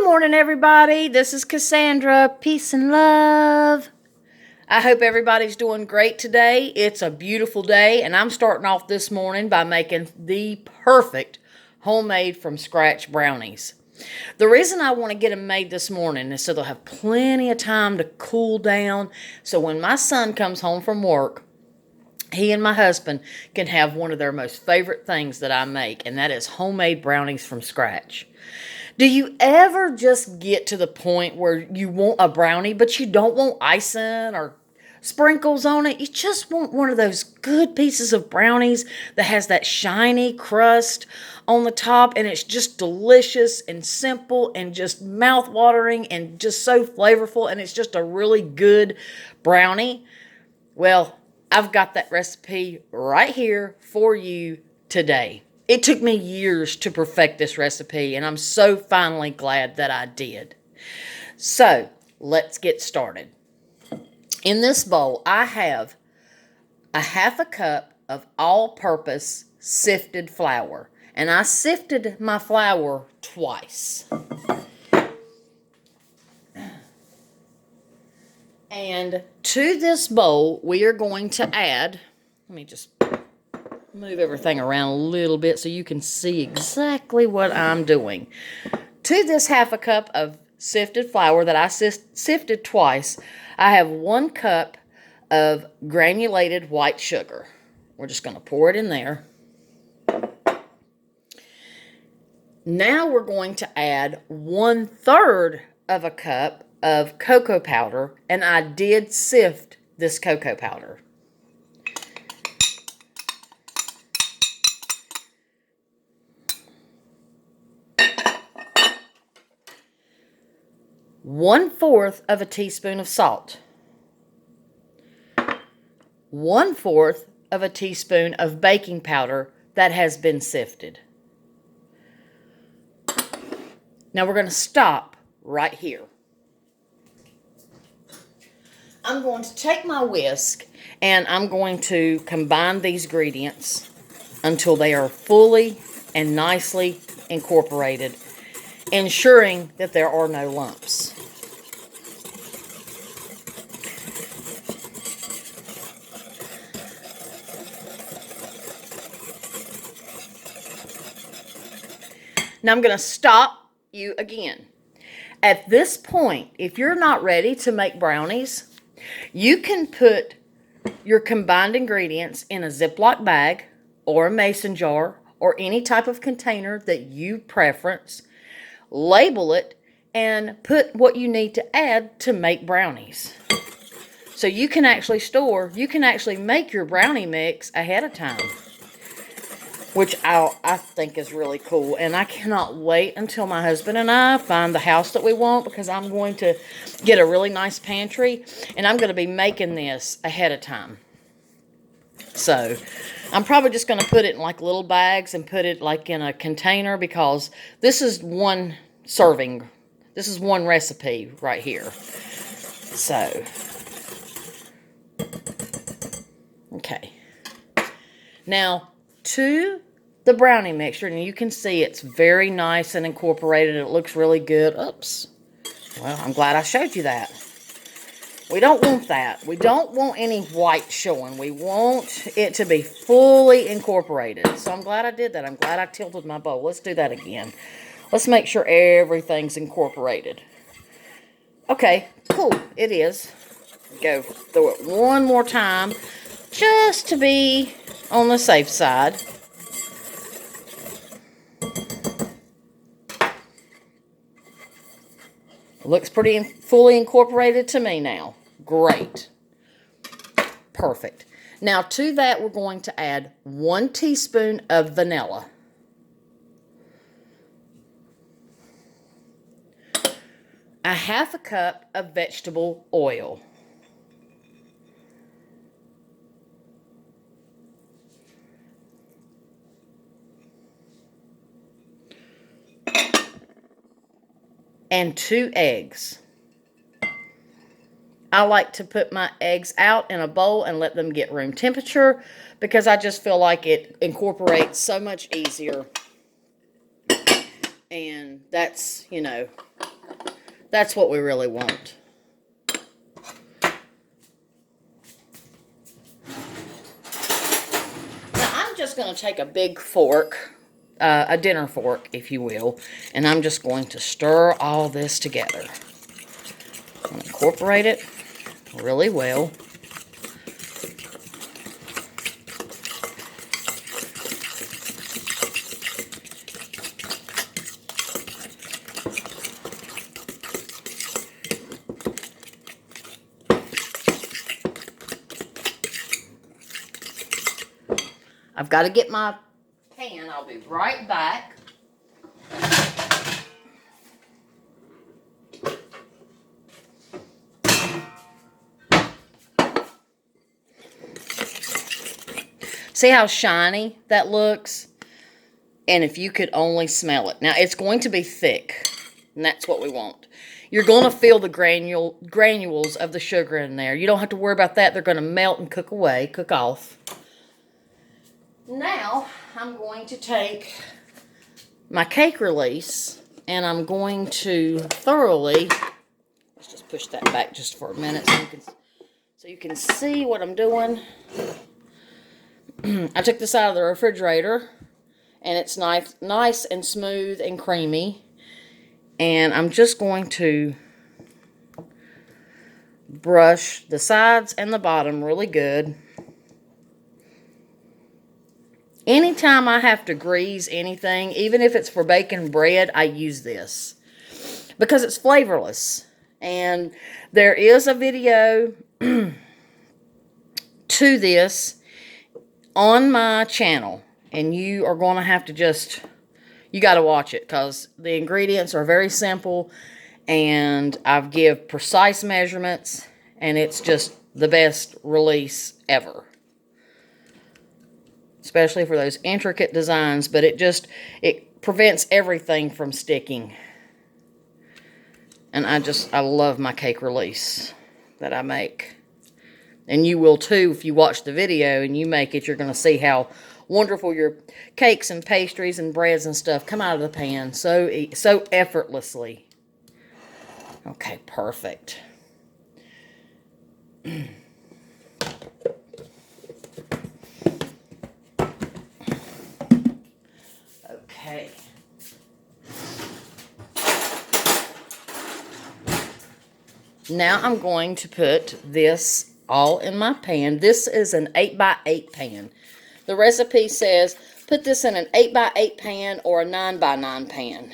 Good morning, everybody. This is Cassandra. Peace and love. I hope everybody's doing great today. It's a beautiful day, and I'm starting off this morning by making the perfect homemade from scratch brownies. The reason I want to get them made this morning is so they'll have plenty of time to cool down. So when my son comes home from work, he and my husband can have one of their most favorite things that I make, and that is homemade brownies from scratch. Do you ever just get to the point where you want a brownie, but you don't want icing or sprinkles on it? You just want one of those good pieces of brownies that has that shiny crust on the top, and it's just delicious and simple and just mouth-watering and just so flavorful, and it's just a really good brownie. Well, I've got that recipe right here for you today. It took me years to perfect this recipe, and I'm so finally glad that I did. So, let's get started. In this bowl, I have a half a cup of all-purpose sifted flour, and I sifted my flour twice. And to this bowl, we are going to add, let me just move everything around a little bit so you can see exactly what I'm doing. To this half a cup of sifted flour that I sifted twice, I have 1 cup of granulated white sugar. We're just going to pour it in there. Now we're going to add 1/3 of a cup of cocoa powder, and I did sift this cocoa powder. One-fourth of a teaspoon of salt. 1/4 of a teaspoon of baking powder that has been sifted. Now we're going to stop right here. I'm going to take my whisk and I'm going to combine these ingredients until they are fully and nicely incorporated, ensuring that there are no lumps. Now I'm going to stop you again. At this point, if you're not ready to make brownies, you can put your combined ingredients in a Ziploc bag or a mason jar or any type of container that you preference, label it, and put what you need to add to make brownies. So you can actually make your brownie mix ahead of time, which I think is really cool. And I cannot wait until my husband and I find the house that we want, because I'm going to get a really nice pantry, and I'm going to be making this ahead of time. So I'm probably just going to put it in like little bags and put it like in a container, because this is one serving. This is one recipe right here. So, okay. Now, to the brownie mixture, and you can see it's very nice and incorporated. It looks really good. Oops. Well, I'm glad I showed you that. We don't want that. We don't want any white showing. We want it to be fully incorporated. So I'm glad I did that. I'm glad I tilted my bowl. Let's do that again. Let's make sure everything's incorporated. Okay, cool. It is. Go through it one more time, just to be on the safe side. Looks pretty fully incorporated to me now. Great. Perfect. Now to that, we're going to add 1 teaspoon of vanilla. A half a cup of vegetable oil. And 2 eggs. I like to put my eggs out in a bowl and let them get room temperature, because I just feel like it incorporates so much easier. And that's, That's what we really want. Now, I'm just going to take a big fork, a dinner fork, if you will, and I'm just going to stir all this together. And incorporate it really well. I've got to get my pan. I'll be right back. See how shiny that looks? And if you could only smell it. Now, it's going to be thick, and that's what we want. You're going to feel the granules of the sugar in there. You don't have to worry about that. They're going to melt and cook away, cook off. Now, I'm going to take my cake release, and I'm going to thoroughly, let's just push that back just for a minute so you can see what I'm doing. I took this out of the refrigerator, and it's nice and smooth and creamy. And I'm just going to brush the sides and the bottom really good. Anytime I have to grease anything, even if it's for baking bread, I use this because it's flavorless. And there is a video to this on my channel, and you are going to have to you got to watch it because the ingredients are very simple, and I've give precise measurements, and it's just the best release ever. Especially for those intricate designs, but it prevents everything from sticking. And I love my cake release that I make. And you will too if you watch the video and you make it. You're going to see how wonderful your cakes and pastries and breads and stuff come out of the pan so effortlessly. Okay, perfect. Okay. Now I'm going to put this all in my pan. This is an 8x8 pan. The recipe says put this in an 8x8 pan or a 9x9 pan.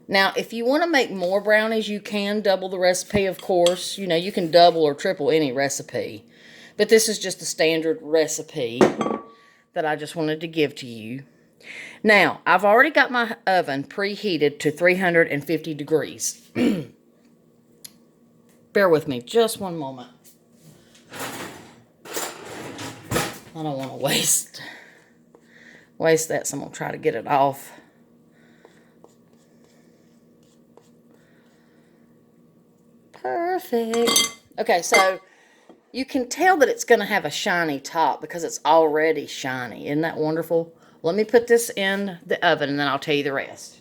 Now, if you want to make more brownies, you can double the recipe, of course. You know, you can double or triple any recipe. But this is just a standard recipe that I just wanted to give to you. Now, I've already got my oven preheated to 350 degrees. Bear with me just one moment. I don't want to waste that, so I'm going to try to get it off. Perfect. Okay, so you can tell that it's going to have a shiny top because it's already shiny. Isn't that wonderful? Let me put this in the oven and then I'll tell you the rest.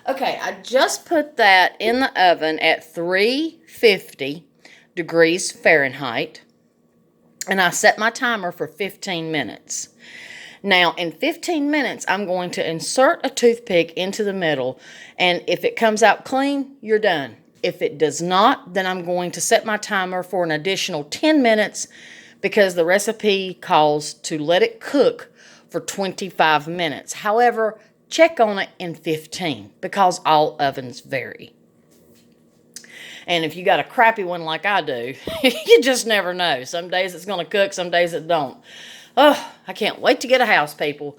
Okay, I just put that in the oven at 350 degrees Fahrenheit. And I set my timer for 15 minutes. Now, in 15 minutes, I'm going to insert a toothpick into the middle. And if it comes out clean, you're done. If it does not, then I'm going to set my timer for an additional 10 minutes because the recipe calls to let it cook for 25 minutes. However, check on it in 15 because all ovens vary. And if you got a crappy one like I do, you just never know. Some days it's going to cook, some days it don't. Oh, I can't wait to get a house, people.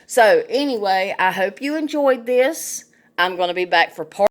So anyway, I hope you enjoyed this. I'm going to be back for part